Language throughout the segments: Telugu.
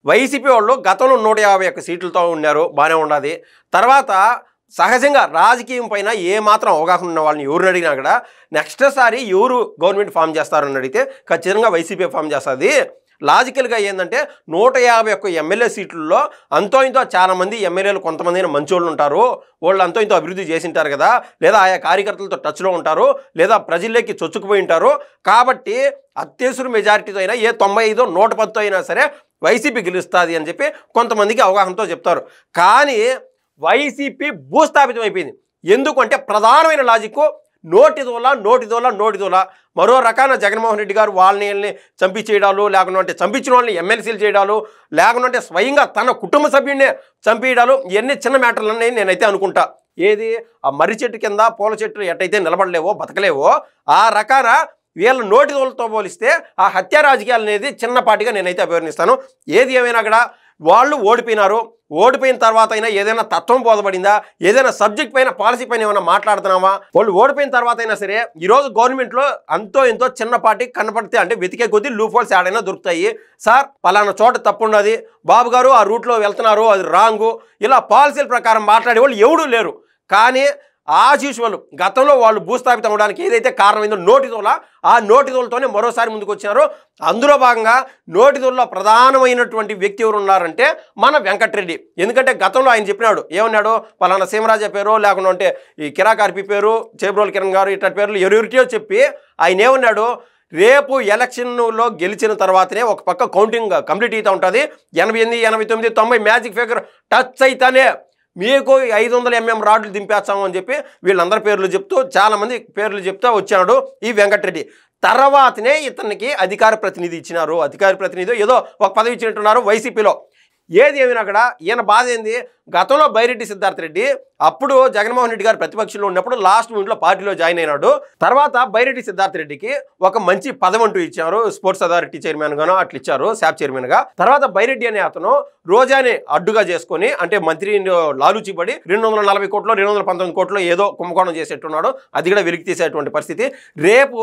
వైసీపీ వాళ్ళు గతంలో 151 సీట్లతో ఉన్నారు, బాగానే ఉన్నది. తర్వాత సహజంగా రాజకీయం పైన ఏమాత్రం అవగాహన ఉన్న వాళ్ళని ఎవరిని అడిగినా కూడా నెక్స్ట్ సారి ఎవరు గవర్నమెంట్ ఫామ్ చేస్తారని అడిగితే ఖచ్చితంగా వైసీపీ ఫామ్ చేస్తుంది. లాజికల్గా ఏంటంటే 151 ఎమ్మెల్యే సీట్లలో అంతో ఇంతో చాలామంది ఎమ్మెల్యేలు కొంతమంది మంచోళ్ళు ఉంటారు, వాళ్ళు అంతో ఇంతో అభివృద్ధి చేసింటారు కదా, లేదా ఆయా కార్యకర్తలతో టచ్లో ఉంటారు, లేదా ప్రజల్లోకి చొచ్చుకుపోయి ఉంటారు. కాబట్టి అత్యవసర మెజారిటీతో అయినా ఏ 95 110 అయినా సరే వైసీపీ గెలుస్తుంది అని చెప్పి కొంతమందికి అవగాహనతో చెప్తారు. కానీ వైసీపీ భూస్థాపితం అయిపోయింది. ఎందుకంటే ప్రధానమైన లాజిక్ నోటిదోల. మరో రకాన జగన్మోహన్ రెడ్డి గారు వాళ్ళని చంపించేయడాలు, లేకుంటే చంపించిన వాళ్ళని ఎమ్మెల్సీలు చేయడాలు, లేకుంటే స్వయంగా తన కుటుంబ సభ్యుడినే చంపేయడాలు, ఇవన్నీ చిన్న మ్యాటర్లన్నీ నేనైతే అనుకుంటా. ఏది ఆ మర్రి చెట్టు కింద పూల చెట్లు ఎట్టయితే నిలబడలేవో బతకలేవో ఆ రకాన వీళ్ళ నోటిదోలతో పోలిస్తే ఆ హత్య రాజకీయాలు అనేది చిన్నపాటిగా నేనైతే అభివర్ణిస్తాను. ఏది ఏమైనా కూడా వాళ్ళు ఓడిపోయినారు. ఓడిపోయిన తర్వాత అయినా ఏదైనా తత్వం బోధపడిందా, ఏదైనా సబ్జెక్ట్ పైన పాలసీ పైన ఏమైనా మాట్లాడుతున్నామా? వాళ్ళు ఓడిపోయిన తర్వాత అయినా సరే ఈరోజు గవర్నమెంట్లో అంతో ఎంతో చిన్నపాటి కనపడితే అంటే వెతికే కొద్దీ లూప్ హోల్స్ ఏడైనా దొరుకుతాయి. సార్ పలానా చోట తప్పు ఉన్నది, బాబు గారు ఆ రూట్లో వెళ్తున్నారు, అది రాంగు, ఇలా పాలసీల ప్రకారం మాట్లాడే వాళ్ళు ఎవడూ లేరు. కానీ యాజ్ యూజువల్ గతంలో వాళ్ళు భూస్థాపితం అవడానికి ఏదైతే కారణమైందో నోటిదోల, ఆ నోటిదోలతోనే మరోసారి ముందుకు వచ్చినారు. అందులో భాగంగా నోటిదోలలో ప్రధానమైనటువంటి వ్యక్తి ఎవరు ఉన్నారంటే మన వెంకటరెడ్డి. ఎందుకంటే గతంలో ఆయన చెప్పినాడు, ఏమన్నాడు, పలానా సీమరాజా పేరు, లేకుంటే ఈ కిరాకార్పి పేరు, చేబ్రోల్ కిరణ్ గారు, ఇట్లా పేర్లు ఎవరెవరికో చెప్పి ఆయన ఏమన్నాడు, రేపు ఎలక్షన్లో గెలిచిన తర్వాతనే ఒక పక్క కౌంటింగ్ కంప్లీట్ అవుతూ ఉంటుంది, 88, 89, 90 మ్యాజిక్ ఫిగర్ టచ్ అయితేనే మీకు 500 mm రాడ్లు దింపేస్తాము అని చెప్పి వీళ్ళందరి పేర్లు చెప్తూ చాలామంది పేర్లు చెప్తూ వచ్చాడు ఈ వెంకటరెడ్డి. తర్వాతనే ఇతనికి అధికార ప్రతినిధి ఇచ్చినారు. అధికార ప్రతినిధి ఏదో ఒక పదవి ఇచ్చినట్టున్నారు వైసీపీలో. ఏది ఏమైనా అక్కడ ఈయన బాధ ఏంది, గతంలో బైరెడ్డి సిద్ధార్థ రెడ్డి అప్పుడు జగన్మోహన్ రెడ్డి గారు ప్రతిపక్షంలో ఉన్నప్పుడు లాస్ట్ మినిట్లో పార్టీలో జాయిన్ అయినాడు. తర్వాత బైరెడ్డి సిద్ధార్థ రెడ్డికి ఒక మంచి పదవి అంటూ ఇచ్చారు, స్పోర్ట్స్ అథారిటీ చైర్మన్ గాను అట్లా ఇచ్చారు, శాప్ చైర్మన్ గా. తర్వాత బైరెడ్డి అనే అతను రోజాని అడ్డుగా చేసుకొని అంటే మంత్రి లాలూచిపడి 240 కోట్లు 219 కోట్లు ఏదో కుంభకోణం చేసేట్టున్నాడు. అది కూడా వెలికి తీసేటువంటి పరిస్థితి. రేపు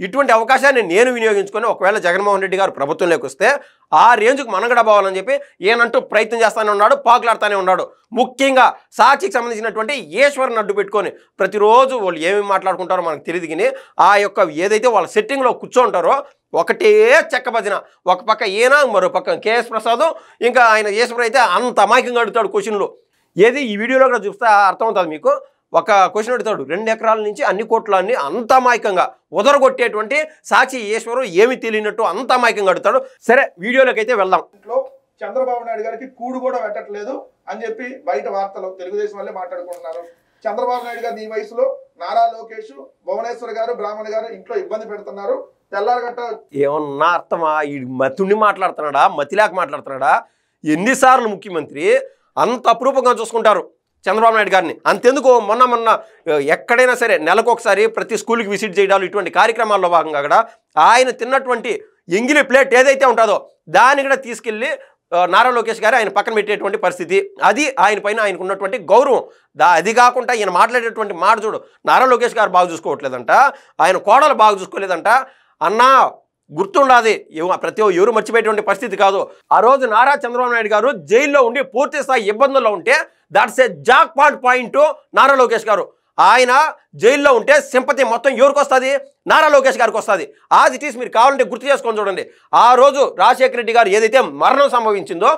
ఇటువంటి అవకాశాన్ని నేను వినియోగించుకొని ఒకవేళ జగన్మోహన్ రెడ్డి గారు ప్రభుత్వంలోకి వస్తే ఆ రేంజ్కు మనగడ పోవాలని చెప్పి ఈయనంటూ ప్రయత్నం చేస్తూనే ఉన్నాడు, పాకులాడుతూనే ఉన్నాడు. ముఖ్యంగా సాక్షికి సంబంధించినటువంటి ఈశ్వర్ని అడ్డు పెట్టుకొని ప్రతిరోజు వాళ్ళు ఏమేమి మాట్లాడుకుంటారో మనకు తెలియదు. కానీ ఆ యొక్క ఏదైతే వాళ్ళ సెట్టింగ్లో కూర్చోంటారో ఒకటే చెక్క భజన. ఒక పక్క ఈయన, మరో పక్క కేఎస్ ప్రసాద్, ఇంకా ఆయన ఈశ్వర్ అయితే అంత అమాయకంగా అడుగుతాడు క్వశ్చన్లు. ఏది ఈ వీడియోలో కూడా చూస్తే అర్థమవుతుంది మీకు. ఒక క్వశ్చన్ అడుగుతాడు, 2 ఎకరాల నుంచి అన్ని కోట్లన్నీ అంత అమాయకంగా ఉదరగొట్టేటువంటి సాక్షి ఈశ్వరు ఏమి తెలియనట్టు అంత అమాయకంగా అడుగుతాడు. సరే వీడియోలోకి అయితే వెళ్దాం. చంద్రబాబు నాయుడు గారికి కూడు కూడా పెట్టట్లేదు అని చెప్పి బయట వార్తలు తెలుగుదేశం వల్లే మాట్లాడుకుంటున్నారు. చంద్రబాబు నాయుడు గారు ఈ వయసులో నారా లోకేష్, భువనేశ్వర్ గారు, బ్రాహ్మణ్ గారు ఇంట్లో ఇబ్బంది పెడుతున్నారు. తెల్లారగట్ట ఏమన్నా అర్థమా? ఈ మతుండి మాట్లాడుతున్నాడా, మతిలేక మాట్లాడుతున్నాడా? ఎన్నిసార్లు ముఖ్యమంత్రి అంత అపురూపంగా చూసుకుంటారు చంద్రబాబు నాయుడు గారిని. అంతెందుకు మొన్న ఎక్కడైనా సరే నెలకు ఒకసారి ప్రతి స్కూల్కి విజిట్ చేయడాలు ఇటువంటి కార్యక్రమాల్లో భాగంగా కూడా ఆయన తిన్నటువంటి ఎంగిలి ప్లేట్ ఏదైతే ఉంటుందో దాన్ని కూడా తీసుకెళ్ళి నారా లోకేష్ గారు ఆయన పక్కన పెట్టేటువంటి పరిస్థితి. అది ఆయన పైన ఆయనకు ఉన్నటువంటి గౌరవం. అది కాకుండా ఈయన మాట్లాడేటువంటి మాట చూడు, నారా లోకేష్ గారు బాగా చూసుకోవట్లేదంట, ఆయన కోడలు బాగా చూసుకోలేదంట. అన్నా గుర్తుండాది, ప్రతి ఎవరు మర్చిపోయేటువంటి పరిస్థితి కాదు. ఆ రోజు నారా చంద్రబాబు నాయుడు గారు జైల్లో ఉండి పూర్తి స్థాయి ఇబ్బందుల్లో ఉంటే that's a Jack point Nara Lokesh గారు. ఆయన జైల్లో ఉంటే సింపతి మొత్తం ఎవరికి వస్తుంది? నారా లోకేష్ గారికి వస్తుంది. యాజ్ ఇట్ ఈస్ మీరు కావాలంటే గుర్తు చేసుకొని చూడండి. ఆ రోజు రాజశేఖర రెడ్డి గారు ఏదైతే మరణం సంభవించిందో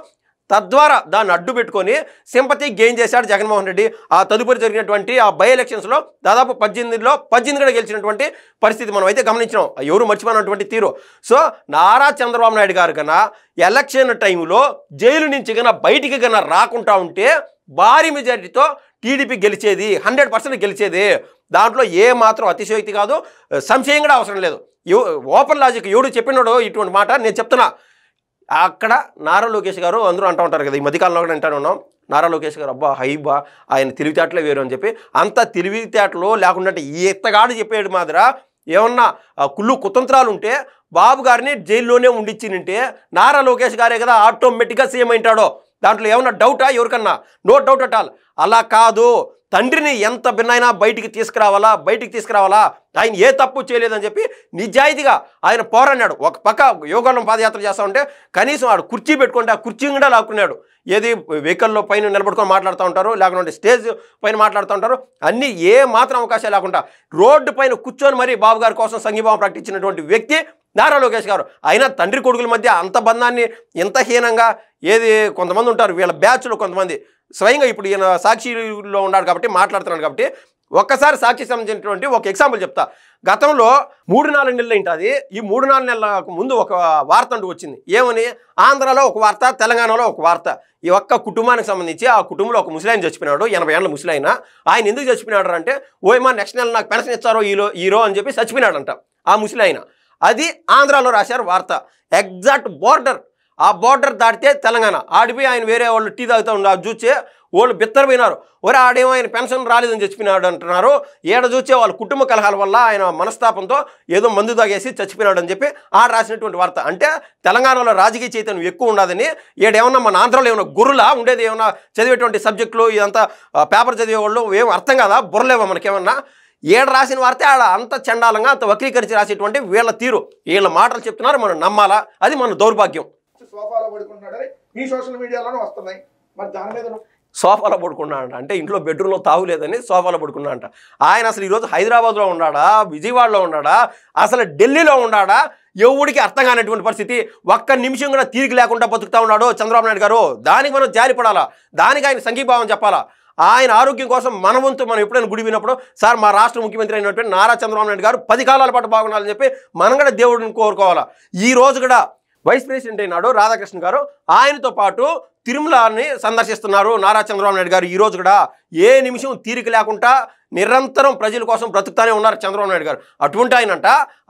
తద్వారా దాన్ని అడ్డు పెట్టుకొని సింపతి గెయిన్ చేశాడు జగన్మోహన్ రెడ్డి. ఆ తదుపరి జరిగినటువంటి ఆ బై ఎలక్షన్స్లో దాదాపు 18 కూడా గెలిచినటువంటి పరిస్థితి మనం అయితే గమనించినాం. ఎవరు మర్చిపోయినటువంటి తీరు. సో నారా చంద్రబాబు నాయుడు గారు కన్నా ఎలక్షన్ టైంలో జైలు నుంచి కన్నా బయటికి కన్నా రాకుండా ఉంటే భారీ మెజారిటీతో టీడీపీ గెలిచేది, 100% గెలిచేది. దాంట్లో ఏ మాత్రం అతిశయోక్తి కాదు, సంశయం కూడా అవసరం లేదు. ఓపెన్ లాజిక్ ఎవడు చెప్పినాడో ఇటువంటి మాట నేను చెప్తున్నా. అక్కడ నారా లోకేష్ గారు అందరూ అంటూ ఉంటారు కదా, ఈ మధ్యకాలంలో కూడా అంటాను ఉన్నాం, నారా లోకేష్ గారు అబ్బా హైబా ఆయన తెలివితేటలే వేరు అని చెప్పి. అంత తెలివితేటలు లేకుండా ఈ ఎత్తగాడు చెప్పేడు మాదిరా ఏమన్నా కుళ్ళు కుతంత్రాలు ఉంటే బాబు గారిని జైల్లోనే ఉండిచ్చినంటే నారా లోకేష్ గారే కదా ఆటోమేటిక్గా సీఎం అయింటాడో. దాంట్లో ఏమన్నా డౌటా ఎవరికన్నా? No doubt at all. అలా కాదు, తండ్రిని ఎంత భిన్నైనా బయటికి తీసుకురావాలా ఆయన ఏ తప్పు చేయలేదని చెప్పి నిజాయితీగా ఆయన పోరాడినాడు. ఒక పక్క యోగాలను పాదయాత్ర చేస్తూ ఉంటే కనీసం ఆడు కుర్చీ పెట్టుకుంటే ఆ కుర్చీ కూడా లాక్కున్నాడు. ఏది వెహికల్లో పైన నిలబడుకొని మాట్లాడుతూ ఉంటారు, లేకుంటే స్టేజ్ పైన మాట్లాడుతూ ఉంటారు. అన్నీ ఏ మాత్రం అవకాశాలు లేకుండా రోడ్డు పైన కూర్చొని మరి బాబు గారి కోసం సంఘీభావం ప్రకటించినటువంటి వ్యక్తి నారా లోకేష్ గారు. అయినా తండ్రి కొడుకుల మధ్య అంత బంధాన్ని ఎంత హీనంగా ఏది కొంతమంది ఉంటారు, వీళ్ళ బ్యాచ్లో కొంతమంది స్వయంగా ఇప్పుడు ఈయన సాక్షిలో ఉన్నాడు కాబట్టి మాట్లాడుతున్నాడు కాబట్టి ఒక్కసారి సాక్షి సంబంధించినటువంటి ఒక ఎగ్జాంపుల్ చెప్తా. గతంలో 3-4 నెలలు ఉంటుంది. ఈ 3-4 నెలలకు ముందు ఒక వార్త అంటూ వచ్చింది. ఏమని? ఆంధ్రాలో ఒక వార్త, తెలంగాణలో ఒక వార్త. ఈ ఒక్క కుటుంబానికి సంబంధించి ఆ కుటుంబంలో ఒక ముసలాయన చచ్చిపోయినాడు, 80 ఏళ్ళ ముసలాయన. ఆయన ఎందుకు చచ్చిపోయినాడు అంటే ఓయమా నెక్స్ట్ నెల నాకు పెన్షన్ ఇచ్చారో ఈరో అని చెప్పి చచ్చిపోయినాడంట ఆ ముసలాయన. అది ఆంధ్రాలో రాశారు వార్త. ఎగ్జాక్ట్ బోర్డర్, ఆ బోర్డర్ దాటితే తెలంగాణ. ఆడిపోయి ఆయన వేరే వాళ్ళు టీ తాగుతూ ఉన్నారు, చూచే వాళ్ళు బిత్తరపోయినారు. ఒరే ఆడేమో ఆయన పెన్షన్ రాలేదని చచ్చిపోయినాడు అంటున్నారు. ఏడ చూచే వాళ్ళ కుటుంబ కలహాల వల్ల ఆయన మనస్తాపంతో ఏదో మందు తాగేసి చచ్చిపోయినాడు అని చెప్పి ఆడ రాసినటువంటి వార్త. అంటే తెలంగాణలో రాజకీయ చైతన్యం ఎక్కువ ఉండదని, ఏడేమన్నా మన ఆంధ్రాలో ఏమన్నా గుర్రులా ఉండేది? ఏమన్నా చదివేటువంటి సబ్జెక్టులు ఇదంతా పేపర్ చదివేవాళ్ళు ఏం అర్థం కాదా? బుర్రలేవా మనకేమన్నా? ఏడ రాసిన వార్తే ఆడ అంత చండాలంగా అంత వక్రీకరించి రాసేటువంటి వీళ్ళ తీరు, వీళ్ళ మాటలు చెప్తున్నారు, మనం నమ్మాలా? అది మన దౌర్భాగ్యం. సోఫాలో పడుకుంటున్నాడని మీ సోషల్ మీడియాలోనే వస్తున్నాయి. మరి దాని మీద సోఫాలో పడుకున్నాడంట, అంటే ఇంట్లో బెడ్రూమ్లో తాగులేదని సోఫాలో పడుకున్నాడంట. ఆయన అసలు ఈరోజు హైదరాబాద్లో ఉన్నాడా, విజయవాడలో ఉన్నాడా, అసలు ఢిల్లీలో ఉన్నాడా? ఎవడికి అర్థం కానటువంటి పరిస్థితి. ఒక్క నిమిషం కూడా తీరిక లేకుండా బతుకుతా ఉన్నాడు చంద్రబాబు నాయుడు గారు. దానికి మనం జారిపడాలా, దానికి ఆయన సంఘీభావం చెప్పాలా. ఆయన ఆరోగ్యం కోసం మన వంతు మనం ఎప్పుడైనా గుడి వినప్పుడు సార్ మా రాష్ట్ర ముఖ్యమంత్రి అయినటువంటి నారా చంద్రబాబు నాయుడు గారు 10 కాలాల పాటు బాగుండాలని చెప్పి మనం కూడా దేవుడిని కోరుకోవాలా. ఈ రోజు కూడా వైస్ ప్రెసిడెంట్ అయినాడు రాధాకృష్ణ గారు, ఆయనతో పాటు తిరుమలని సందర్శిస్తున్నారు నారా చంద్రబాబు నాయుడు గారు. ఈ రోజు కూడా ఏ నిమిషం తీరిక లేకుండా నిరంతరం ప్రజల కోసం బ్రతుకుతానే ఉన్నారు చంద్రబాబు నాయుడు గారు. అటువంటి ఆయనంట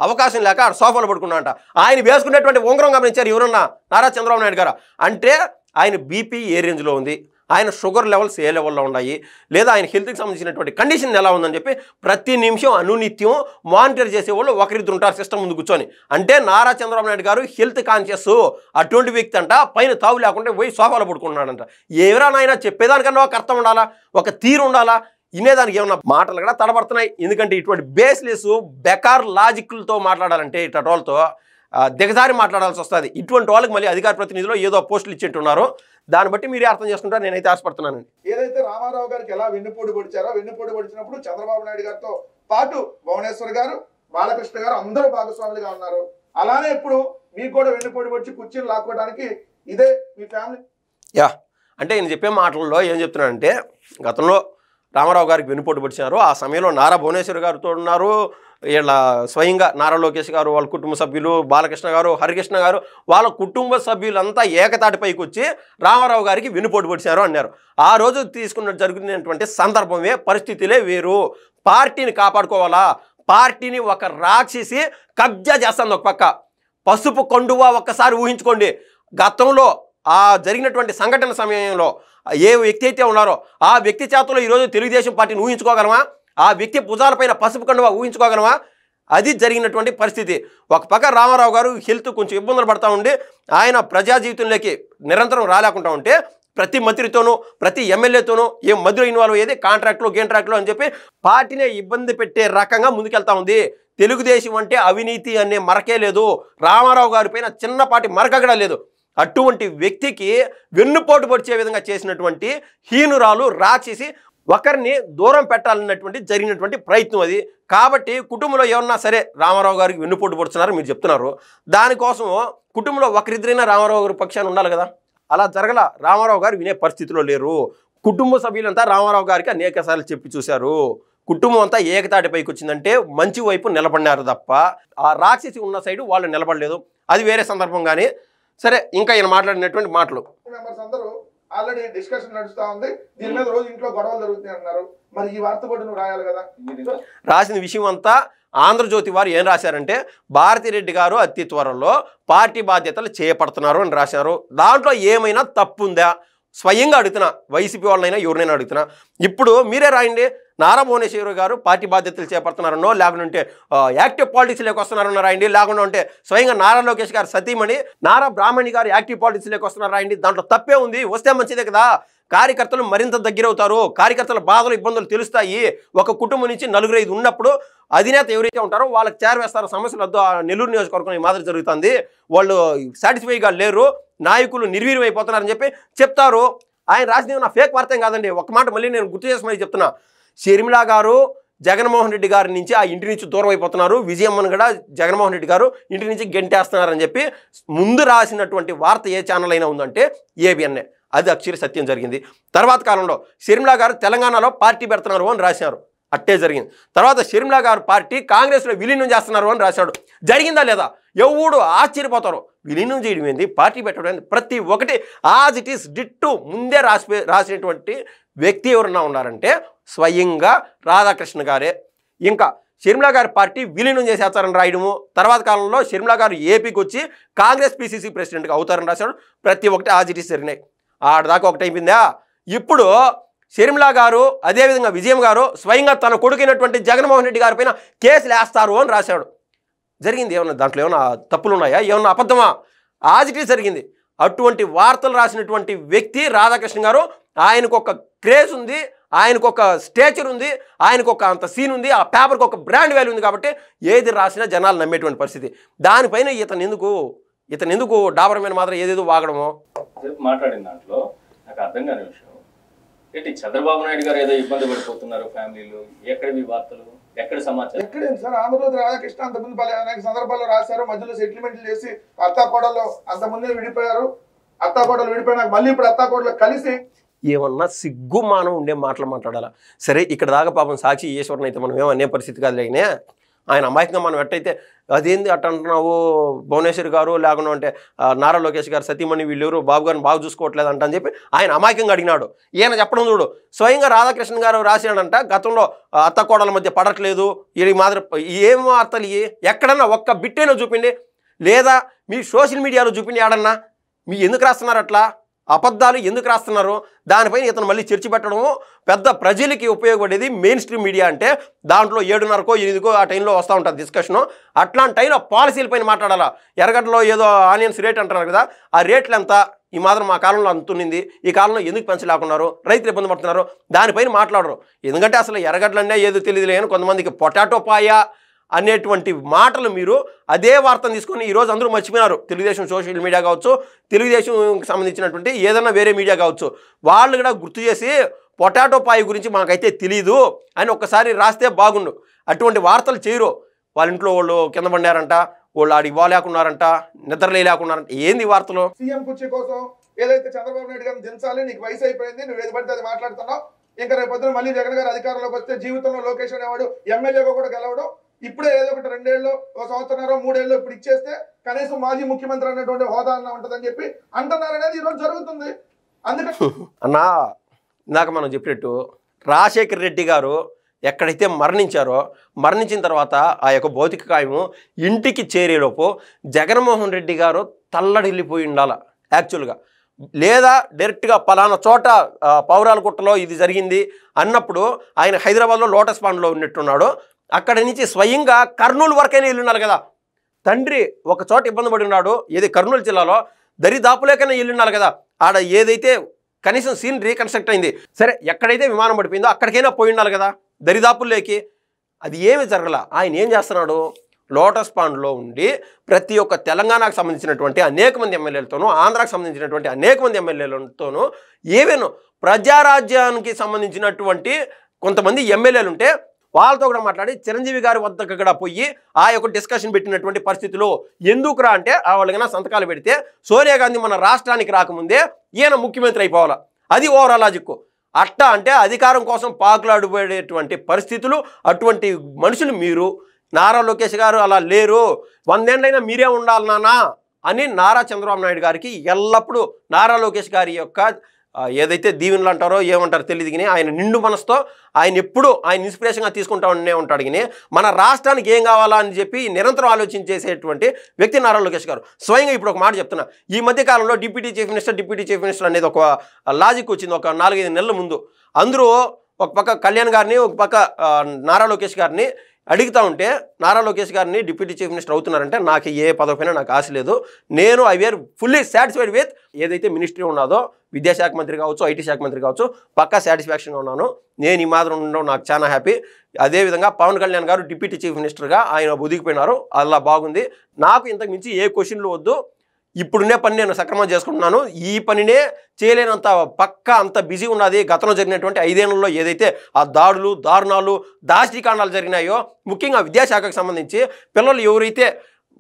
అవకాశం లేక సోఫాలో పడుకున్నాడంట. ఆయన వేసుకునేటువంటి ఉంగరం గమనించారు ఎవరన్నా? నారా చంద్రబాబు నాయుడు గారు. అంటే ఆయన బీపీ ఏ రేంజ్లో ఉంది, ఆయన షుగర్ లెవెల్స్ ఏ లెవెల్లో ఉన్నాయి, లేదా ఆయన హెల్త్కి సంబంధించినటువంటి కండిషన్ ఎలా ఉందని చెప్పి ప్రతి నిమిషం అనునిత్యం మానిటర్ చేసేవాళ్ళు ఒకరిద్దరు ఉంటారు సిస్టమ్ ముందు కూర్చొని. అంటే నారా చంద్రబాబు నాయుడు గారు హెల్త్ కాన్షియస్ అటువంటి వ్యక్తి అంట. పైన తావు లేకుండా పోయి సోఫాలో పడుకుంటున్నాడంట. ఎవరైనా చెప్పేదానికన్నా ఒక అర్థం ఉండాలా, ఒక తీరు ఉండాలా. వినేదానికి ఏమన్నా మాటలు కూడా తడబడుతున్నాయి. ఎందుకంటే ఇటువంటి బేస్లెస్ బెకార్ లాజిక్లతో మాట్లాడాలంటే ఇట్లా వాళ్ళతో దిగజారి మాట్లాడాల్సి వస్తుంది. ఇటువంటి వాళ్ళకి మళ్ళీ అధికార ప్రతినిధులు ఏదో పోస్టులు ఇచ్చేట్టున్నారు. దాన్ని బట్టి మీరే అర్థం చేసుకుంటారు. నేనైతే ఆశపడుతున్నానండి. ఏదైతే రామారావు గారికి ఎలా వెన్నుపోటు పొడిచారో, వెన్నుపోటు పొడిచినప్పుడు చంద్రబాబు నాయుడు గారితో పాటు భువనేశ్వర్ గారు, బాలకృష్ణ గారు అందరూ భాగస్వాములుగా ఉన్నారు. అలానే ఇప్పుడు మీకు కూడా వెన్నుపోటు పొడిచి కుర్చీలు లాక్కోవడానికి ఇదే మీ ఫ్యామిలీ. అంటే నేను చెప్పే మాటల్లో ఏం చెప్తున్నానంటే, గతంలో రామారావు గారికి వెన్నుపోటు పొడిచారు. ఆ సమయంలో నారా భువనేశ్వర్ గారితో ఉన్నారు. వీళ్ళ స్వయంగా నారా లోకేష్ గారు, వాళ్ళ కుటుంబ సభ్యులు, బాలకృష్ణ గారు, హరికృష్ణ గారు, వాళ్ళ కుటుంబ సభ్యులంతా ఏకతాటిపైకి వచ్చి రామారావు గారికి వెన్నుపోటు పొడిచారు అన్నారు. ఆ రోజు జరిగినటువంటి సందర్భమే, పరిస్థితులే వేరు. పార్టీని కాపాడుకోవాలా, పార్టీని ఒక రాక్షసి కబ్జా చేస్తుంది. ఒక పక్క పసుపు కండువా ఒక్కసారి ఊహించుకోండి. గతంలో ఆ జరిగినటువంటి సంఘటన సమయంలో ఏ వ్యక్తి అయితే ఉన్నారో ఆ వ్యక్తి చేతలో ఈరోజు తెలుగుదేశం పార్టీని ఊహించుకోగలమా? ఆ వ్యక్తి భుజాలపైన పసుపు కండువా ఊహించుకోగలమా? అది జరిగినటువంటి పరిస్థితి. ఒక పక్క రామారావు గారు హెల్త్ కొంచెం ఇబ్బందులు పడతా ఉండి ఆయన ప్రజా జీవితంలోకి నిరంతరం రాలేకుండా ఉంటే ప్రతి మంత్రితోనూ ప్రతి ఎమ్మెల్యేతోనూ ఏం మధ్యలో ఇన్వాల్వ్ అయ్యేది కాంట్రాక్ట్లు గేంట్రాక్ట్లు అని చెప్పి పార్టీనే ఇబ్బంది పెట్టే రకంగా ముందుకెళ్తా ఉంది. తెలుగుదేశం అంటే అవినీతి అనే మరకే లేదు, రామారావు గారి పైన చిన్నపాటి మరక కూడా లేదు. అటువంటి వ్యక్తికి వెన్నుపోటు పొడిచే విధంగా చేసినటువంటి హీనురాలు రాక్షసి ఒకరిని దూరం పెట్టాలన్నటువంటి జరిగినటువంటి ప్రయత్నం అది. కాబట్టి కుటుంబంలో ఎవరన్నా సరే రామారావు గారికి వెన్నుపోటు పొడుచున్నారు మీరు చెప్తున్నారు, దానికోసం కుటుంబంలో ఒకరిద్దరైనా రామారావు గారి పక్షాన్ని ఉండాలి కదా. అలా జరగల. రామారావు గారు వినే పరిస్థితిలో లేరు. కుటుంబ సభ్యులంతా రామారావు గారికి అనేక సార్లు చెప్పి చూశారు. కుటుంబం అంతా ఏకతాటిపైకి వచ్చిందంటే మంచి వైపు నిలబడినారు తప్ప ఆ రాక్షసి ఉన్న సైడు వాళ్ళు నిలబడలేదు. అది వేరే సందర్భం. కానీ సరే, ఇంకా ఈయన మాట్లాడినటువంటి మాటలు మెంబర్స్ అందరూ ఆల్రెడీ డిస్కషన్ నడుస్తా ఉంది. దీని మీద రోజు ఇంట్లో గొడవలు జరుగుతున్నాయి అన్నారు. మరి ఈ వార్త కూడా నువ్వు రాయాలి కదా. రాసిన విషయం అంతా ఆంధ్రజ్యోతి వారు ఏం రాశారంటే, భారతిరెడ్డి గారు అతి త్వరలో పార్టీ బాధ్యతలు చేపడుతున్నారు అని రాశారు. దాంట్లో ఏమైనా తప్పు ఉందా? స్వయంగా అడుగుతున్నా, వైసీపీ వాళ్ళైనా ఎవరినైనా అడుగుతున్నా. ఇప్పుడు మీరే రాయండి, నారా భువనేశ్వర్ గారు పార్టీ బాధ్యతలు చేపడుతున్నారనో, లేకుంటే యాక్టివ్ పాలిటిక్స్లోకి వస్తున్నారన్న రాయండి. లేకుండా ఉంటే స్వయంగా నారా లోకేష్ గారు సతీమణి నారా బ్రాహ్మణి గారు యాక్టివ్ పాలిటిక్స్లోకి వస్తున్నారు రాయండి. దాంట్లో తప్పే ఉంది, వస్తే మంచిదే కదా. కార్యకర్తలు మరింత దగ్గరవుతారు, కార్యకర్తల బాధలు ఇబ్బందులు తెలుస్తాయి. ఒక కుటుంబం నుంచి 4-5 ఉన్నప్పుడు అధినేత ఎవరైతే ఉంటారో వాళ్ళకి చేరవేస్తారో సమస్యలు. వద్దు, నెల్లూరు నియోజకవర్గం ఈ మాదిరి జరుగుతుంది, వాళ్ళు సాటిస్ఫైగా లేరు, నాయకులు నిర్వీర్యం అయిపోతున్నారని చెప్పి చెప్తారు. ఆయన రాసింది నా ఫేక్ వార్త కాదండి. ఒక మాట మళ్ళీ నేను గుర్తు చేసి మళ్ళీ చెప్తున్నా. షర్మిల గారు జగన్మోహన్ రెడ్డి గారి నుంచి ఆ ఇంటి నుంచి దూరం అయిపోతున్నారు, విజయమ్మను కూడా జగన్మోహన్ రెడ్డి గారు ఇంటి నుంచి గెంటేస్తున్నారని చెప్పి ముందు రాసినటువంటి వార్త ఏ ఛానల్ అయినా ఉందంటే ఏబిఎన్ఏ. అది అక్షర సత్యం జరిగింది. తర్వాత కాలంలో షర్మిల గారు తెలంగాణలో పార్టీ పెడుతున్నారు అని రాశారు, అట్టే జరిగింది. తర్వాత షర్మిల గారు పార్టీ కాంగ్రెస్లో విలీనం చేస్తున్నారు అని రాశాడు. జరిగిందా లేదా? ఎవడు ఆశ్చర్యపోతారు. విలీనం చేయడం ఏంది, పార్టీ పెట్టడం ఏంది, ప్రతి ఒక్కటి యాజ్ ఇట్ ఈస్ డిట్టు ముందే రాసినటువంటి వ్యక్తి ఎవరన్నా ఉన్నారంటే స్వయంగా రాధాకృష్ణ గారే. ఇంకా షర్మిల గారి పార్టీ విలీనం చేసేస్తారని రాయడము, తర్వాత కాలంలో షర్మిల గారు ఏపీకి వచ్చి కాంగ్రెస్ పిసిసి ప్రెసిడెంట్గా అవుతారని రాశాడు. ప్రతి ఒక్కటి యాజ్ ఇట్ ఈస్ జరిగినాయి. ఆడదాకా ఒకటి అయిపోయిందా? ఇప్పుడు షర్మిల గారు అదేవిధంగా విజయం గారు స్వయంగా తన కొడుకైనటువంటి జగన్మోహన్ రెడ్డి గారి పైన కేసులు వేస్తారు అని రాశాడు. జరిగింది ఏమన్నా? దాంట్లో ఏమన్నా తప్పులు ఉన్నాయా? ఏమన్నా అబద్ధమా? యాజ్ ఇట్ ఈస్ జరిగింది. అటువంటి వార్తలు రాసినటువంటి వ్యక్తి రాధాకృష్ణ గారు. ఆయనకు ఒక క్రేజ్ ఉంది, ఆయనకు ఒక స్టేచర్ ఉంది, ఆయనకు ఒక అంత సీన్ ఉంది, ఆ పేపర్కి ఒక బ్రాండ్ వాల్యూ ఉంది. కాబట్టి ఏది రాసినా జనాలు నమ్మేటువంటి పరిస్థితి. దానిపైన ఇతను ఎందుకు డాబర్ మీద మాత్రం ఏదేదో వాగడమో మాట్లాడిన దాంట్లో నాకు అర్థం కాని విషయం ఏంటి, చంద్రబాబు నాయుడు గారు ఏదో ఇబ్బంది పడిపోతున్నారు ఫ్యామిలీలు, ఎక్కడ మీ వార్తలు, ఎక్కడ సమాచారం? ఎక్కడేంటి సార్? ఆంధ్రప్రదేశ్ రాధాకృష్ణ అంతకుముందు అనేక సందర్భాల్లో రాశారు, మధ్యలో సెటిల్మెంట్లు చేసి అత్తాకోడలు అంతకుముందే విడిపోయారు, అత్తాకోడలు విడిపోయినాక మళ్ళీ ఇప్పుడు అత్తాకోడలు కలిసి ఏమన్నా సిగ్గు మానం ఉండే మాటలు మాట్లాడాలా? సరే, ఇక్కడ దాకా పాపం సాక్షి ఈశ్వరన్ అయితే మనం ఏమనే పరిస్థితి కాదు. లేకనే ఆయన అమాయకంగా మనం ఎట్టయితే అదేంది అట్ట అంటున్నావు భువనేశ్వర్ గారు, లేకుండా అంటే నారా లోకేష్ గారు సతీమణి వీళ్ళెవరు బాబు గారిని బాగా చూసుకోవట్లేదు అంట అని చెప్పి ఆయన అమాయకంగా అడిగినాడు. ఈయన చెప్పడం చూడు, స్వయంగా రాధాకృష్ణ గారు రాశాడంట గతంలో అత్తకోడల మధ్య పడట్లేదు ఈ మాదిరి. ఏం వార్తలు ఎక్కడన్నా ఒక్క బిట్టేనో చూపిండి, లేదా మీ సోషల్ మీడియాలో చూపిండి ఆడన్నా. మీ ఎందుకు రాస్తున్నారు అట్లా అబద్ధాలు ఎందుకు రాస్తున్నారు? దానిపైన ఇతను మళ్ళీ చర్చ పెట్టడము పెద్ద ప్రజలకి ఉపయోగపడేది మెయిన్ స్ట్రీమ్ మీడియా అంటే. దాంట్లో 7:30కో 8కో ఆ టైంలో వస్తూ ఉంటుంది డిస్కషను. అట్లాంటి టైంలో పాలసీలపైన మాట్లాడాలా. ఎర్రగడ్డలో ఏదో ఆనియన్స్ రేట్ అంటున్నారు కదా, ఆ రేట్లు ఎంత, ఈ మాత్రం మా కాలంలో అంతునింది, ఈ కాలంలో ఎందుకు పెంచలేకున్నారు, రైతులు ఇబ్బంది పడుతున్నారు, దానిపైన మాట్లాడరు. ఎందుకంటే అసలు ఎర్రగడ్డలనే ఏదో తెలియదు లేని కొంతమందికి పొటాటో పాయ అనేటువంటి మాటలు మీరు అదే వార్తను తీసుకొని ఈరోజు అందరూ మర్చిపోయినారు. తెలుగుదేశం సోషల్ మీడియా కావచ్చు, తెలుగుదేశంకి సంబంధించినటువంటి ఏదైనా వేరే మీడియా కావచ్చు, వాళ్ళు కూడా గుర్తు చేసి పొటాటో పాయ గురించి మాకైతే తెలీదు అని ఒక్కసారి రాస్తే బాగుండు. అటువంటి వార్తలు చేయరు. వాళ్ళ ఇంట్లో వాళ్ళు కింద పడినారంట, వాళ్ళు ఆడికి పోలేకున్నారంట, నిద్రలే లేకున్నారంట. ఏంది వార్తలు? సీఎం కుర్చీ కోసం ఏదైతే చంద్రబాబు నాయుడు గారిని దించాలి, నీకు వయసు అయిపోయింది, నువ్వు ఏది పడితే అది మాట్లాడుతున్నావు, ఇంకా రేపు పొద్దున మళ్ళీ జగన్ గారు అధికారంలోకి వస్తే జీవితంలో లోకేష్ అనేవాడు ఎమ్మెల్యేగా కూడా గెలవడు, ఇప్పుడే ఏదో ఒకటి 2 ఏళ్ళు, 1 సంవత్సరం, 3 ఏళ్ళు ఇప్పుడు ఇచ్చేస్తే కనీసం మాజీ ముఖ్యమంత్రి అన్నటువంటి హోదా ఉంటుందని చెప్పి అంటున్నారు అనేది ఈరోజు జరుగుతుంది. అందుకని అన్నా ఇందాక మనం చెప్పినట్టు రాజశేఖర్ రెడ్డి గారు ఎక్కడైతే మరణించారో, మరణించిన తర్వాత ఆ యొక్క భౌతిక కాయము ఇంటికి చేరేలోపు జగన్మోహన్ రెడ్డి గారు తల్లడిల్లిపోయి ఉండాల యాక్చువల్గా. లేదా డైరెక్ట్గా పలానా చోట పౌరాల గుట్టలో ఇది జరిగింది అన్నప్పుడు ఆయన హైదరాబాద్లో లోటస్ పాండ్లో ఉన్నట్టున్నాడు. అక్కడి నుంచి స్వయంగా కర్నూలు వరకైనా వెళ్ళున్నారు కదా. తండ్రి ఒక చోట ఇబ్బంది పడి ఉన్నాడు, ఏది కర్నూలు జిల్లాలో, దరిదాపులేకైనా వెళ్ళున్నారు కదా. ఆడ ఏదైతే కనీసం సీన్ రీకన్స్ట్రక్ట్ అయింది, సరే ఎక్కడైతే విమానం పడిపోయిందో అక్కడికైనా పోయి ఉండాలి కదా, దరిదాపుల్లోకి. అది ఏమి జరగల. ఆయన ఏం చేస్తున్నాడు, లోటస్ పాండ్లో ఉండి ప్రతి ఒక్క తెలంగాణకు సంబంధించినటువంటి అనేక మంది ఎమ్మెల్యేలతోనూ, ఆంధ్రాకు సంబంధించినటువంటి అనేక మంది ఎమ్మెల్యేలతోనూ, ఏవేనో ప్రజారాజ్యానికి సంబంధించినటువంటి కొంతమంది ఎమ్మెల్యేలు ఉంటే వాళ్ళతో కూడా మాట్లాడి చిరంజీవి గారి వద్దకు కూడా పోయి ఆ యొక్క డిస్కషన్ పెట్టినటువంటి పరిస్థితిలో ఎందుకురా అంటే వాళ్ళకైనా సంతకాలు పెడితే సోనియా గాంధీ మన రాష్ట్రానికి రాకముందే ఈయన ముఖ్యమంత్రి అయిపోవాలా. అది ఓవరాల్ లాజిక్. అట్టా అంటే అధికారం కోసం పాకులాడుపడేటువంటి పరిస్థితులు, అటువంటి మనుషులు మీరు. నారా లోకేష్ గారు అలా లేరు, 100 ఏళ్ళైనా మీరే ఉండాలి నానా అని నారా చంద్రబాబు నాయుడు గారికి ఎల్లప్పుడూ నారా లోకేష్ గారి యొక్క ఏదైతే దీవెనలు అంటారో ఏమంటారో తెలియదు కానీ ఆయన నిండు మనసుతో ఆయన ఎప్పుడూ ఆయన ఇన్స్పిరేషన్గా తీసుకుంటూనే ఉంటాడు. కానీ మన రాష్ట్రానికి ఏం కావాలా అని చెప్పి నిరంతరం ఆలోచించేసేటువంటి వ్యక్తి నారా లోకేష్ గారు. స్వయంగా ఇప్పుడు ఒక మాట చెప్తున్నా, ఈ మధ్య కాలంలో డిప్యూటీ చీఫ్ మినిస్టర్ అనేది ఒక లాజిక్ వచ్చింది ఒక 4-5 నెలల ముందు. అందరూ ఒక పక్క కళ్యాణ్ గారిని, ఒక పక్క నారా లోకేష్ గారిని అడుగుతా ఉంటే నారా లోకేష్ గారిని డిప్యూటీ చీఫ్ మినిస్టర్ అవుతున్నారంటే నాకు ఏ పదవిపైన నాకు ఆశ లేదు. నేను I were fully satisfied with ఏదైతే మినిస్ట్రీ ఉన్నదో, విద్యాశాఖ మంత్రి కావచ్చు, ఐటీ శాఖ మంత్రి కావచ్చు, పక్కా సాటిస్ఫాక్షన్గా ఉన్నాను. నేను ఈ మాత్రం ఉండడం నాకు చాలా హ్యాపీ. అదేవిధంగా పవన్ కళ్యాణ్ గారు డిప్యూటీ చీఫ్ మినిస్టర్గా ఆయన ఒదిగిపోయినారు, అలా బాగుంది. నాకు ఇంతకు మించి ఏ క్వశ్చన్లు వద్దు. ఇప్పుడునే పని నేను సక్రమంగా చేసుకుంటున్నాను. ఈ పనినే చేయలేనంత పక్కా అంత బిజీ ఉన్నది. గతంలో జరిగినటువంటి 5 ఏళ్లలో ఏదైతే ఆ దాడులు, దారుణాలు, దాష్టీకాండాలు జరిగినాయో, ముఖ్యంగా విద్యాశాఖకు సంబంధించి పిల్లలు ఎవరైతే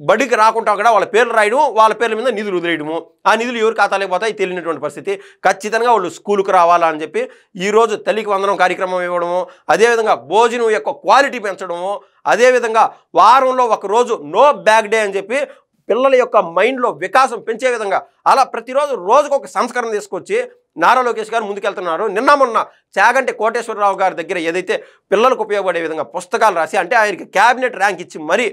బడికి రాకుండా కూడా వాళ్ళ పేర్లు రాయడం, వాళ్ళ పేర్ల మీద నిధులు వదిలేయడము, ఆ నిధులు ఎవరు ఖాతాలోకి పోతాయి తెలియనటువంటి పరిస్థితి. ఖచ్చితంగా వాళ్ళు స్కూలుకు రావాలని చెప్పి ఈరోజు తల్లికి వందనం కార్యక్రమం ఇవ్వడము, అదేవిధంగా భోజనం యొక్క క్వాలిటీ పెంచడము, అదేవిధంగా వారంలో ఒక రోజు నో బ్యాగ్ డే అని చెప్పి పిల్లల యొక్క మైండ్లో వికాసం పెంచే విధంగా అలా ప్రతిరోజు రోజుకొక సంస్కరణ తీసుకొచ్చి నారా లోకేష్ గారు ముందుకెళ్తున్నారు. నిన్న మొన్న చాగంటి కోటేశ్వరరావు గారి దగ్గర ఏదైతే పిల్లలకు ఉపయోగపడే విధంగా పుస్తకాలు రాసి, అంటే ఆయనకి క్యాబినెట్ ర్యాంక్ ఇచ్చి మరీ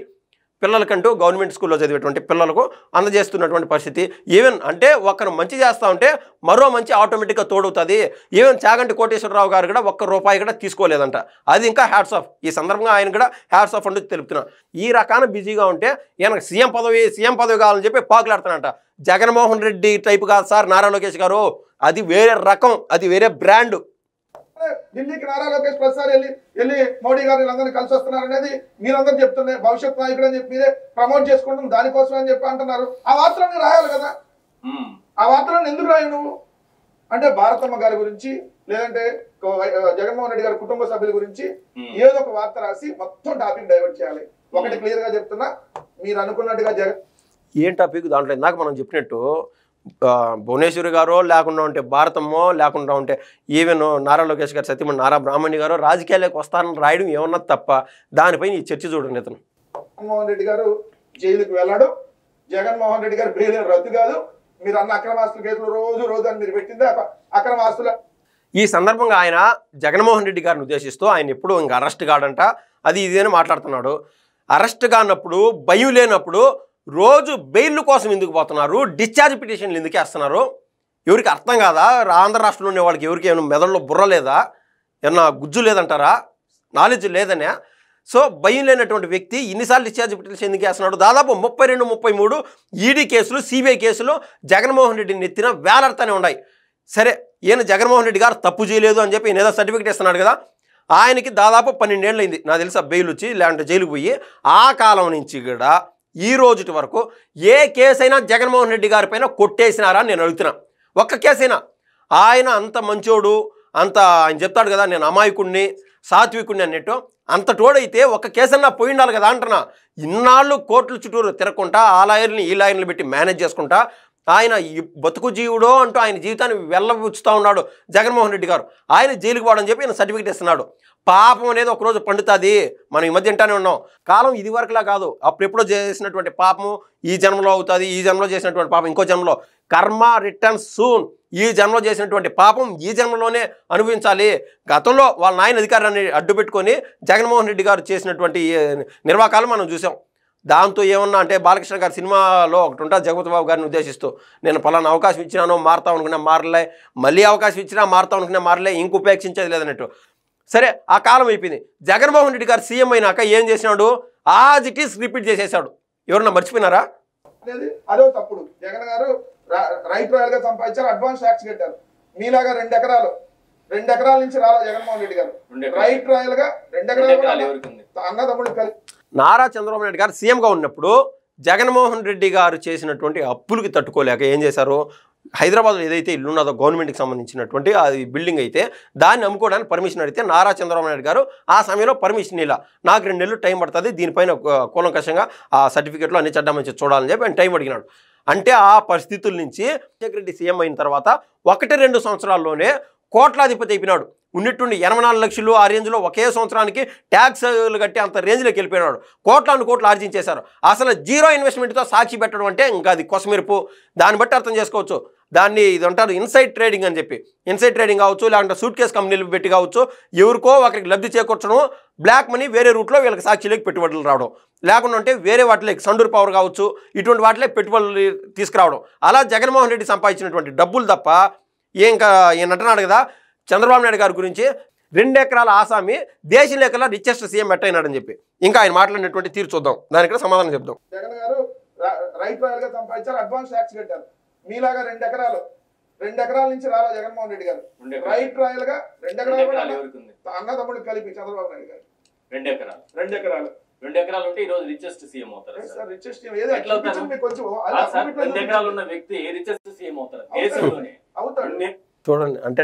పిల్లలకంటూ గవర్నమెంట్ స్కూల్లో చదివేటువంటి పిల్లలకు అందజేస్తున్నటువంటి పరిస్థితి. ఈవెన్ అంటే ఒకరు మంచి చేస్తూ ఉంటే మరో మంచి ఆటోమేటిక్గా తోడవుతుంది. ఈవెన్ చాగంటి కోటేశ్వరరావు గారు కూడా ₹1 కూడా తీసుకోలేదంట. అది ఇంకా హ్యాట్స్ ఆఫ్. ఈ సందర్భంగా ఆయన కూడా హ్యాట్స్ ఆఫ్ అంటూ తెలుపుతున్నా. ఈ రకాన బిజీగా ఉంటే ఈయనకు సీఎం పదవి కావాలని చెప్పి పాకులాడుతానంట. జగన్మోహన్ రెడ్డి టైపు కాదు సార్ నారా లోకేష్ గారు, అది వేరే రకం, అది వేరే బ్రాండ్. ఢిల్లీకి నారా లోకేష్ ప్రతిసారి వెళ్ళి మోడీ గారు అందరినీ కలిసి వస్తున్నారు అనేది మీరందరూ చెప్తున్నారు. భవిష్యత్ నాయకుడు అని చెప్పి మీరే ప్రమోట్ చేసుకుంటాం దానికోసం అని చెప్పి అంటున్నారు. ఆ వార్తలన్నీ రాయాలి కదా. ఆ వార్తలను ఎందుకు రాయు నువ్వు? అంటే భారతమ్మ గారి గురించి లేదంటే జగన్మోహన్ రెడ్డి గారి కుటుంబ సభ్యుల గురించి ఏదో ఒక వార్త రాసి మొత్తం టాపిక్ డైవర్ట్ చేయాలి. ఒకటి క్లియర్ గా చెప్తున్నా, మీరు అనుకున్నట్టుగా ఏం టాపిక్ దాంట్లో ఇందాక మనం చెప్పినట్టు భువనేశ్వరి గారో, లేకుండా ఉంటే భారతమ్మో, లేకుండా ఉంటే ఈవెన్ నారా లోకేష్ గారు సత్యమణి నారా బ్రాహ్మణి గారు రాజకీయాలకు వస్తారని రాయడం ఏమన్నా తప్ప, దానిపైన ఈ చర్చ చూడండి. అతను జగన్మోహన్ రెడ్డి గారు జైలుకు వెళ్ళాడు, జగన్మోహన్ రెడ్డి గారు బెయిల్ రద్దు కాదు, మీరు అన్న అక్రమాస్తుల కేసులు రోజు అని మీరు పెట్టింది అక్రమాస్తుల. ఈ సందర్భంగా ఆయన జగన్మోహన్ రెడ్డి గారిని ఉద్దేశిస్తూ ఆయన ఎప్పుడు ఇంకా అరెస్ట్ కాడంట, అది ఇదేని మాట్లాడుతున్నాడు. అరెస్ట్ కానప్పుడు, భయం లేనప్పుడు రోజు బెయిల్ కోసం ఎందుకు పోతున్నారు, డిశ్చార్జ్ పిటిషన్లు ఎందుకు వేస్తున్నారు? ఎవరికి అర్థం కాదా? ఆంధ్ర రాష్ట్రంలో ఉండే వాళ్ళకి ఎవరికి ఏమైనా మెదడులో బుర్ర లేదా, ఏమన్నా గుజ్జు లేదంటారా, నాలెడ్జ్ లేదనే? సో భయం లేనటువంటి వ్యక్తి ఇన్నిసార్లు డిశ్చార్జ్ పిటిషన్ ఎందుకు వేస్తున్నాడు? దాదాపు 32, 33 ఈడీ కేసులు, సిబిఐ కేసులు జగన్మోహన్ రెడ్డిని ఎత్తిన వేలాడుతూనే ఉన్నాయి. సరే, ఈయన జగన్మోహన్ రెడ్డి గారు తప్పు చేయలేదు అని చెప్పి ఈయన ఏదో సర్టిఫికేట్ ఇస్తున్నాడు కదా. ఆయనకి దాదాపు 12 ఏళ్ళు అయింది నాకు తెలుసా బెయిల్ వచ్చి, లేదంటే జైలుకు పోయి. ఆ కాలం నుంచి కూడా ఈ రోజుటి వరకు ఏ కేసైనా జగన్మోహన్ రెడ్డి గారి పైన కొట్టేసినారా అని నేను అడుగుతున్నా. ఒక్క కేసైనా. ఆయన అంత మంచోడు, అంత ఆయన చెప్తాడు కదా నేను అమాయకుడిని, సాత్వికుడిని అన్నట్టు, అంత తోడైతే ఒక్క కేసన్నా పోయి ఉండాలి కదా అంటున్నా. ఇన్నాళ్ళు కోర్టుల చుట్టూరు తిరగకుండా ఆ లాయర్ని ఈ లాయర్ని పెట్టి మేనేజ్ చేసుకుంటా ఆయన బతుకు జీవుడో అంటూ ఆయన జీవితాన్ని వెళ్ళబుచ్చుతూ ఉన్నాడు జగన్మోహన్ రెడ్డి గారు. ఆయన జైలుకు పోవడం చెప్పి ఆయన సర్టిఫికేట్ ఇస్తున్నాడు. పాపం అనేది ఒకరోజు పండుతుంది. మనం ఈ మధ్య వింటానే ఉన్నాం. కాలం ఇది వరకులా కాదు. అప్పుడెప్పుడో చేసినటువంటి పాపము ఈ జన్మలో అవుతుంది, ఈ జన్మలో చేసినటువంటి పాపం ఇంకో జన్మలో. కర్మ రిటర్న్స్ సూన్. ఈ జన్మలో చేసినటువంటి పాపం ఈ జన్మలోనే అనుభవించాలి. గతంలో వాళ్ళ నాయన అధికారాన్ని అడ్డుపెట్టుకొని జగన్మోహన్ రెడ్డి గారు చేసినటువంటి నిర్వాకాలు మనం చూసాం. దాంతో ఏమన్నా అంటే బాలకృష్ణ గారి సినిమాలో ఒకటి ఉంటుంది, జగపతి బాబు గారిని ఉద్దేశిస్తూ నేను పలానా అవకాశం ఇచ్చినానో మారుతాం అనుకున్నా మారలే, మళ్ళీ అవకాశం ఇచ్చినా మారుతాం అనుకున్నా మారలే, ఇంక ఉపేక్షించేది లేదన్నట్టు. సరే, ఆ కాలం అయిపోయింది. జగన్మోహన్ రెడ్డి గారు సీఎం అయినాక ఏం చేసినాడు? యాజ్ ఇట్ ఈస్ రిపీట్ చేసేసాడు. ఎవరన్నా మర్చిపోయినారా? అదో తప్పుడు. జగన్ గారు రైట్ రాయల్ గా సంపాదించారు, అడ్వాన్స్ ట్యాక్స్ కట్టారు. మీలాగా 2 ఎకరాల నుంచి రాలా జగన్మోహన్ రెడ్డి గారు. రైట్ రాయల్ గా 2 ఎకరాలు అన్నదమ్ముడు కలిసి. నారా చంద్రబాబు నాయుడు గారు సీఎంగా ఉన్నప్పుడు జగన్మోహన్ రెడ్డి గారు చేసినటువంటి అప్పులకి తట్టుకోలేక ఏం చేశారు? హైదరాబాద్లో ఏదైతే ఇల్లు ఉన్నదో గవర్నమెంట్కి సంబంధించినటువంటి అది బిల్డింగ్ అయితే దాన్ని అమ్ముకోవడానికి పర్మిషన్ అడిగితే నారా చంద్రబాబు నాయుడు గారు ఆ సమయంలో పర్మిషన్ ఇలా నాకు 2 నెలలు టైం పడుతుంది, దీనిపైన కూలంకషంగా ఆ సర్టిఫికేట్లో అన్ని చడ్డామని చూడాలని చెప్పి ఆయన టైం అడిగినాడు. అంటే ఆ పరిస్థితుల నుంచి రాజశేఖర రెడ్డి సీఎం అయిన తర్వాత 1-2 సంవత్సరాల్లోనే కోట్లాధిపతి అయిపోయినాడు. ఉన్నట్టుండి 84 లక్షలు ఆ రేంజ్లో ఒకే సంవత్సరానికి ట్యాక్స్లు కట్టి అంత రేంజ్లోకి వెళ్ళిపోయినాడు. కోట్లు ఆర్జించేశారు. అసలు జీరో ఇన్వెస్ట్మెంట్తో సాక్షి పెట్టడం అంటే ఇంకా అది కొసమెరుపు. దాన్ని బట్టి అర్థం చేసుకోవచ్చు. దాన్ని ఇది అంటారు ఇన్సైడ్ ట్రేడింగ్ అని చెప్పి. ఇన్సైడ్ ట్రేడింగ్ కావచ్చు, లేకుంటే సూట్ కేస్ కంపెనీలు పెట్టి కావచ్చు, ఎవరికో ఒకరికి లబ్ధి చేకూర్చడం, బ్లాక్ మనీ వేరే రూట్లో వీళ్ళకి సాక్షిలోకి పెట్టుబడులు రావడం, లేకుండా అంటే వేరే వాటిలోకి సండూర్ పవర్ కావచ్చు, ఇటువంటి వాటిలో పెట్టుబడులు తీసుకురావడం. అలా జగన్మోహన్ రెడ్డి సంపాదించినటువంటి డబ్బులు తప్ప ఇంకా ఈయన అంటున్నాడు కదా చంద్రబాబు నాయుడు గారి గురించి 2 ఎకరాల ఆసామి దేశంలో కల్లా రిచెస్ట్ సీఎం ఎట్టయినాడని చెప్పి ఇంకా ఆయన మాట్లాడినటువంటి తీరు చూద్దాం, దానికి సమాధానం చెప్దాం. జగన్ గారు రైట్ రాయల్ గా సంపాదించారు, అడ్వాన్స్ ట్యాక్స్ కట్టారు. మీలాగా 2 ఎకరాల నుంచి రాలా జగన్మోహన్ రెడ్డి గారు. రైట్ రాయల్ గా 2 ఎకరాలు అన్నదమ్ముడు కలిపి చంద్రబాబు నాయుడు గారు 2 ఎకరాలు 2 ఎకరాలు ఉంటే ఈ రోజు రిచెస్ట్ సీఎం అవుతారు. రిచెస్ట్ కొంచెం 2 ఎకరాలు ఉన్న వ్యక్తి రిచెస్ట్ సీఎం అవుతారు దేశంలోనే అవుతాడు. చూడండి, అంటే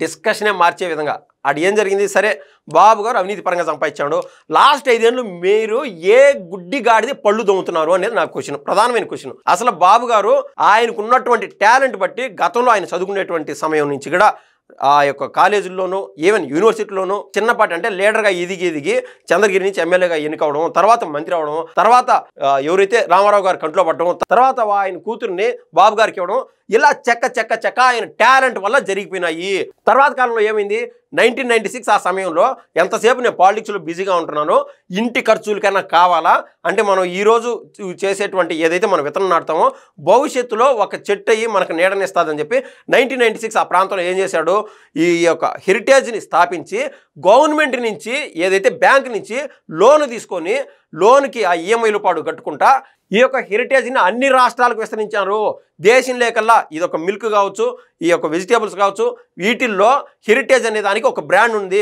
డిస్కషనే మార్చే విధంగా అది ఏం జరిగింది. సరే, బాబు గారు అవినీతి పరంగా సంపాదించాడు, లాస్ట్ 5 ఏళ్ళు మీరు ఏ గుడ్డి గాడిది పళ్ళు దొంగతున్నారు అనేది నా క్వశ్చన్, ప్రధానమైన క్వశ్చన్. అసలు బాబు గారు ఆయనకు ఉన్నటువంటి టాలెంట్ బట్టి గతంలో ఆయన చదువుకునేటువంటి సమయం నుంచి కూడా ఆ యొక్క కాలేజీల్లోనూ ఈవెన్ యూనివర్సిటీలోనూ చిన్నపాటి అంటే లీడర్గా ఎదిగి చంద్రగిరి నుంచి ఎమ్మెల్యేగా ఎన్నికవడం, తర్వాత మంత్రి అవడం, తర్వాత ఎవరైతే రామారావు గారు కంట్లో పట్టడం, తర్వాత ఆయన కూతుర్ని బాబు గారికి ఇవ్వడం, ఇలా చెక్క ఆయన టాలెంట్ వల్ల జరిగిపోయినాయి. తర్వాత కాలంలో ఏమైంది, 1996 ఆ సమయంలో ఎంతసేపు నేను పాలిటిక్స్లో బిజీగా ఉంటున్నానో ఇంటి ఖర్చులకైనా కావాలా అంటే మనం ఈరోజు చేసేటువంటి ఏదైతే మనం విత్తనం నాటుతామో భవిష్యత్తులో ఒక చెట్టు అయ్యి మనకు నీడనిస్తుందని చెప్పి 1996 ఆ ప్రాంతంలో ఏం చేశాడు, ఈ యొక్క హెరిటేజ్ని స్థాపించి గవర్నమెంట్ నుంచి ఏదైతే బ్యాంక్ నుంచి లోన్ తీసుకొని లోన్కి ఆ ఈఎంఐలు పాడు కట్టుకుంటా ఈ యొక్క హెరిటేజ్ని అన్ని రాష్ట్రాలకు విస్తరించారు. దేశంలో కల్లా ఇదొక మిల్క్ కావచ్చు, ఈ యొక్క వెజిటేబుల్స్ కావచ్చు, వీటిల్లో హెరిటేజ్ అనే దానికి ఒక బ్రాండ్ ఉంది.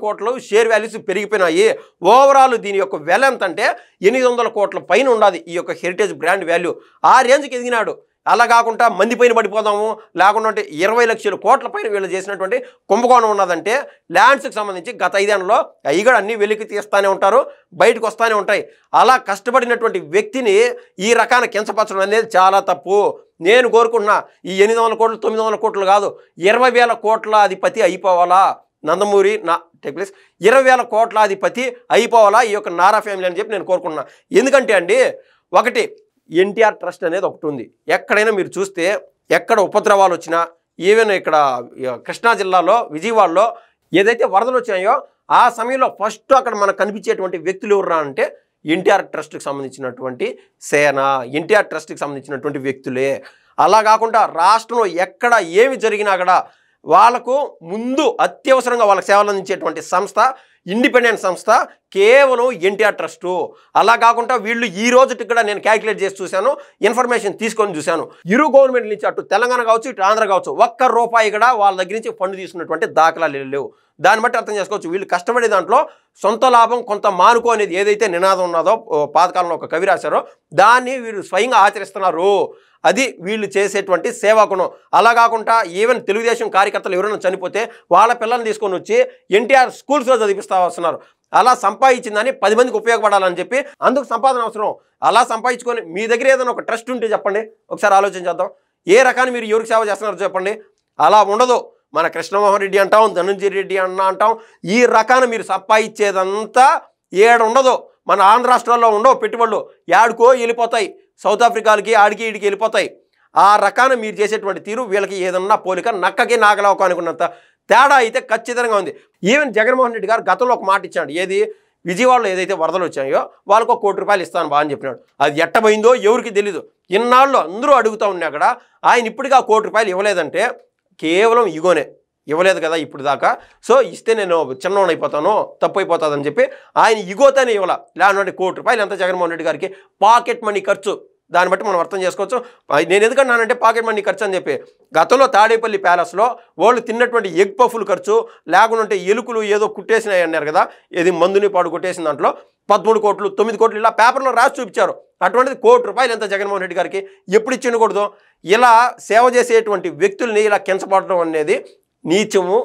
కోట్లు షేర్ వాల్యూస్ పెరిగిపోయినాయి. ఓవరాల్ దీని యొక్క వెల ఎంత అంటే 800 కోట్ల పైన ఉండాలి ఈ యొక్క హెరిటేజ్ బ్రాండ్ వాల్యూ. ఆ రేంజ్కి ఎదిగినాడు. అలా కాకుండా మంది పైన పడిపోదాము, లేకుండా 20 లక్షల కోట్ల పైన వీళ్ళు చేసినటువంటి కుంభకోణం ఉన్నదంటే ల్యాండ్స్కి సంబంధించి గత 5 ఏళ్లలో అవి కూడా అన్నీ వెలికి తీస్తూనే ఉంటారు, బయటకు వస్తూనే ఉంటాయి. అలా కష్టపడినటువంటి వ్యక్తిని ఈ రకాన కించపరచడం అనేది చాలా తప్పు. నేను కోరుకుంటున్నా ఈ 800 కోట్లు 900 కోట్లు కాదు, 20,000 కోట్ల అధిపతి అయిపోవాలా నందమూరి ప్లీజ్ 20,000 కోట్ల అధిపతి అయిపోవాలా ఈ యొక్క నారా ఫ్యామిలీ అని చెప్పి నేను కోరుకుంటున్నా. ఎందుకంటే అండి, ఒకటి ఎన్టీఆర్ ట్రస్ట్ అనేది ఒకటి ఉంది. ఎక్కడైనా మీరు చూస్తే ఎక్కడ ఉపద్రవాలు వచ్చినా, ఈవెన్ ఇక్కడ కృష్ణా జిల్లాలో విజయవాడలో ఏదైతే వరదలు వచ్చాయో ఆ సమయంలో ఫస్ట్ అక్కడ మనకు కనిపించేటువంటి వ్యక్తులు ఎవరు అంటే ఎన్టీఆర్ ట్రస్ట్కి సంబంధించినటువంటి సేన, ఎన్టీఆర్ ట్రస్ట్కి సంబంధించినటువంటి వ్యక్తులే. అలా కాకుండా రాష్ట్రంలో ఎక్కడ ఏమి జరిగినా కూడా వాళ్ళకు ముందు అత్యవసరంగా వాళ్ళకి సేవలు అందించేటువంటి సంస్థ ఇండిపెండెంట్ సంస్థ కేవలం ఎన్టీఆర్ ట్రస్టు. అలా కాకుండా వీళ్ళు ఈ రోజుకి కూడా నేను క్యాలిక్యులేట్ చేసి చూశాను, ఇన్ఫర్మేషన్ తీసుకొని చూశాను. ఇరు గవర్నమెంట్ నుంచి అటు తెలంగాణ కావచ్చు ఇటు ఆంధ్ర కావచ్చు ₹1 కూడా వాళ్ళ దగ్గర నుంచి ఫండ్ తీసుకున్నటువంటి దాఖలాలు లేవు. దాన్ని బట్టి అర్థం చేసుకోవచ్చు వీళ్ళు కష్టపడే దాంట్లో సొంత లాభం కొంత మానుకో అనేది ఏదైతే నినాదం ఉన్నదో పాతకాలంలో ఒక కవి రాశారో దాన్ని వీళ్ళు స్వయంగా ఆచరిస్తున్నారు. అది వీళ్ళు చేసేటువంటి సేవా గుణం. అలా కాకుండా ఈవెన్ తెలుగుదేశం కార్యకర్తలు ఎవరైనా చనిపోతే వాళ్ళ పిల్లల్ని తీసుకొని వచ్చి ఎన్టీఆర్ స్కూల్స్లో చదివిస్తూ వస్తున్నారు. అలా సంపాదించిందని 10 మందికి ఉపయోగపడాలని చెప్పి అందుకు సంపాదన అవసరం. అలా సంపాదించుకొని మీ దగ్గర ఏదైనా ఒక ట్రస్ట్ ఉంటే చెప్పండి, ఒకసారి ఆలోచించేద్దాం. ఏ రకాన్ని మీరు ఎవరికి సేవ చేస్తున్నారో చెప్పండి. అలా ఉండదు. మన కృష్ణమోహన్ రెడ్డి అంటాం, ధనంజయ రెడ్డి అంటాం, ఈ రకాన్ని మీరు సంపాదించేదంతా ఏడుండదు. మన ఆంధ్ర రాష్ట్రాల్లో ఉండవు పెట్టుబడులు, ఏడుకో వెళ్ళిపోతాయి, సౌత్ ఆఫ్రికాలకి ఆడికి ఈడికి వెళ్ళిపోతాయి. ఆ రకాన్ని మీరు చేసేటువంటి తీరు వీళ్ళకి ఏదన్నా పోలిక నక్కకి నాగలావకం అనుకున్నంత తేడా అయితే ఖచ్చితంగా ఉంది. ఈవెన్ జగన్మోహన్ రెడ్డి గారు గతంలో ఒక మాట ఇచ్చాడు, ఏది విజయవాడలో ఏదైతే వరదలు వచ్చాయో వాళ్ళకు ₹1,00,00,000 ఇస్తాను బా అని చెప్పినాడు. అది ఎట్టబోయిందో ఎవరికి తెలీదు. ఇన్నాళ్ళు అందరూ అడుగుతూ ఉన్నా కూడా ఆయన ఇప్పటికీ ఆ ₹1,00,00,000 ఇవ్వలేదంటే కేవలం ఇగోనే, ఇవ్వలేదు కదా ఇప్పుడు దాకా, సో ఇస్తే నేను చిన్నవాడిని అయిపోతాను, తప్పు అయిపోతుందని చెప్పి ఆయన ఇగోతోనే ఇవ్వాల. లేదంటే ₹1,00,00,000 ఎంత జగన్మోహన్ రెడ్డి గారికి పాకెట్ మనీ ఖర్చు. దాన్ని బట్టి మనం అర్థం చేసుకోవచ్చు. నేను ఎందుకన్నానంటే పాకెట్ మనీ ఖర్చు అని చెప్పి, గతంలో తాడేపల్లి ప్యాలెస్లో వాళ్ళు తిన్నటువంటి ఎగ్ పఫ్లు ఖర్చు, లేకుంటే ఎలుకలు ఏదో కుట్టేసినాయి అన్నారు కదా, ఏది మందుని పాడు కొట్టేసిన దాంట్లో 13 కోట్లు 9 కోట్లు ఇలా పేపర్లో రాసి చూపించారు. అటువంటిది ₹1,00,00,000 ఎంత జగన్మోహన్ రెడ్డి గారికి ఎప్పుడు ఇచ్చిండకూడదు. ఇలా సేవ చేసేటువంటి వ్యక్తుల్ని ఇలా కించపడడం అనేది నీచము.